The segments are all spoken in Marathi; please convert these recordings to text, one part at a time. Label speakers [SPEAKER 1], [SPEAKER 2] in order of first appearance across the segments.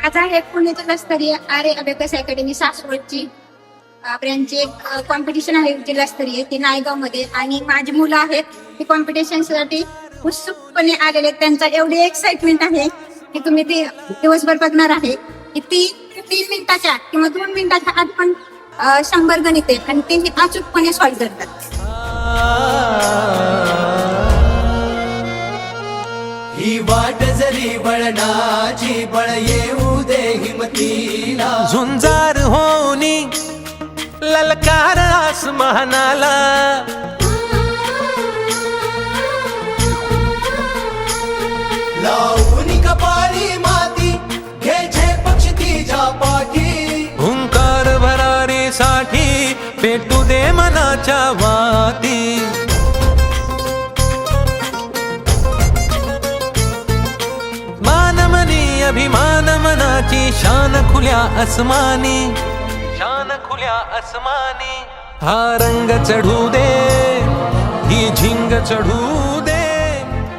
[SPEAKER 1] आज आहे पुणे जिल्हास्तरीय आर्य अबॅकस अकॅडमी सासवडची ब्रँचची एक कॉम्पिटिशन आहे जिल्हास्तरीय ती नायगावमध्ये आणि माझी मुलं आहेत ती कॉम्पिटिशनसाठी उत्सुकपणे आलेले आहेत. त्यांचा एवढी एक्साइटमेंट आहे की तुम्ही ती दिवसभर बघणार आहे की ती 3 मिनिटाच्या किंवा 2 मिनिटाच्या आत पण 100 गणिते आणि ते अचूकपणे सॉल्व्ह करतात.
[SPEAKER 2] ही वाट जरी बळणाची बळ येऊ दे हिमतीला
[SPEAKER 3] झुंजार होनी ललकार आसमानाला
[SPEAKER 2] लावून कपाळी माती घ्यायचे पक्ष तिच्या पाठी
[SPEAKER 3] हुंकार भरारीसाठी पेटू दे मनाच्या वाती मानमनी अभिमान मनाची शान खुल्या आसमानी शान खुल्या आसमानी हा रंग चढू दे ही झिंग चढू दे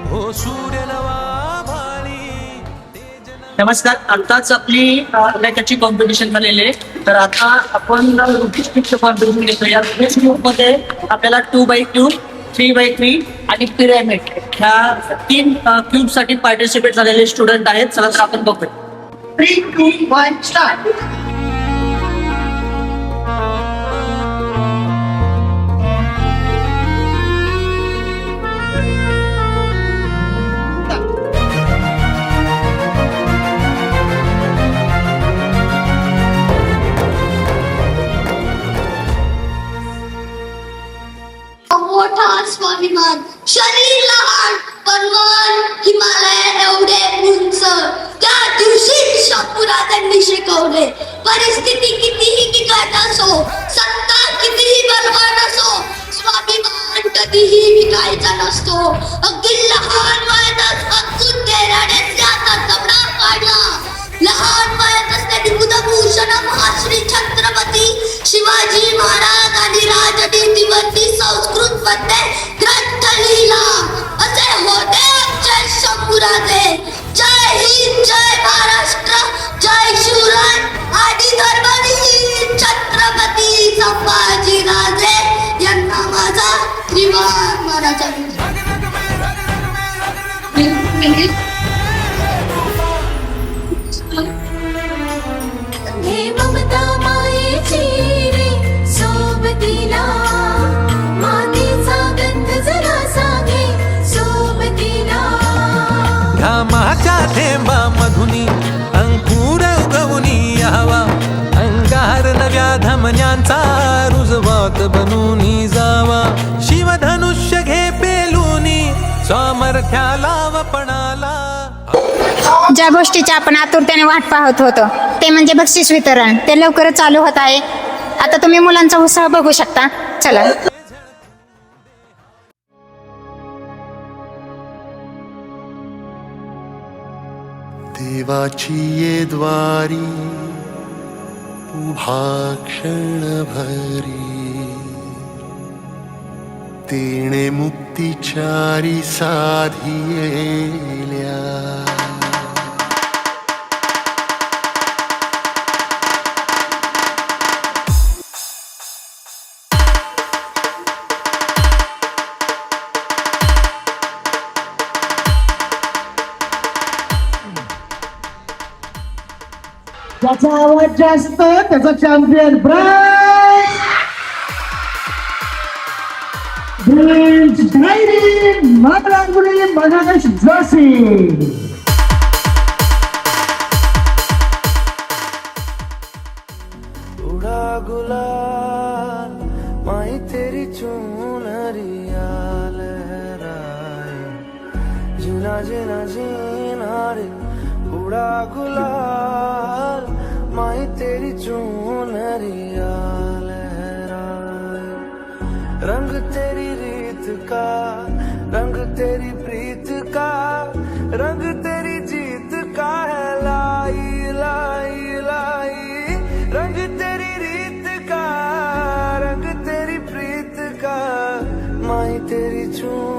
[SPEAKER 3] हो सूर्य नवा भाळी.
[SPEAKER 4] नमस्कार. आताच आपली त्याची कॉम्पिटिशन झालेली आहे. तर आता आपण कॉम्पिटिशन घेतो. या ग्रुप मध्ये आपल्याला 2x2, 3x3 आणि पिरॅमिड ह्या 3 क्यूब साठी पार्टिसिपेट झालेले स्टुडंट आहेत. चला तर आपण बघूया. 3, 2, 1 स्टार्ट.
[SPEAKER 5] मोठा स्वाभिमान, शरीर लहान पण मन हिमालय एवढे उंच. त्या दिवशी शंभूला त्यांनी शिकवले परिस्थिती कितीही बिकट असो, सत्ता कितीही बलवान असो, स्वाभिमान कधीही विकायचा नसतो. अगदी लहान वयातच अद्भुत धैर्याने त्याचा तबडा काढला. लहान वयातच त्यांनी बुधभूषण महाश्री छत्रपती शिवाजी महाराज आणि राजनीतीवरती संस्कृत मध्ये ग्रंथ लिहिला. असे होते आमचे शंभूराजे. जय हिंद, जय महाराष्ट्र, जय शिवराय आणि धर्मवीर छत्रपती संभाजीराजे यांना माझा श्रीमान महाराजा.
[SPEAKER 6] हे ममता मायेची रे सोबतीला, मातीचा गंध जरा सांगे सोबतीला.
[SPEAKER 3] घामाच्या थेंबा मधुनी अंकुर उगवूनी यावा, अंगार नव्या धमन्यांचा रुजवात बनूनी जावा. शिवधनुष्य घे पेलूनी सामर्थ्याला वपणाला.
[SPEAKER 1] ज्या गोष्टीची आपण आतुरतेने वाट पाहत होतो ते म्हणजे बक्षीस वितरण, ते लवकरच चालू होत आहे. आता तुम्ही मुलांचा उत्साह बघू शकता. चला.
[SPEAKER 7] देवाची ये द्वारी उभा क्षण भरी, तेणे मुक्तिचारी साधियेल्या.
[SPEAKER 8] ज्याचा आवाज जास्त त्याचा चॅम्पियन मनाश जोशी.
[SPEAKER 2] उड़ा गुलाल माही तेरी चुनरिया लहराए, जीना जीना जीना रे. उड़ा गुलाल माही तेरी चुनरिया लहराए, रंग तेरी रीत का, रंग तेरी प्रीत का, रंग तेरी जीत का है. लाई लाई लाई रंग तेरी रीत का, रंग तेरी प्रीत का, माही तेरी चुन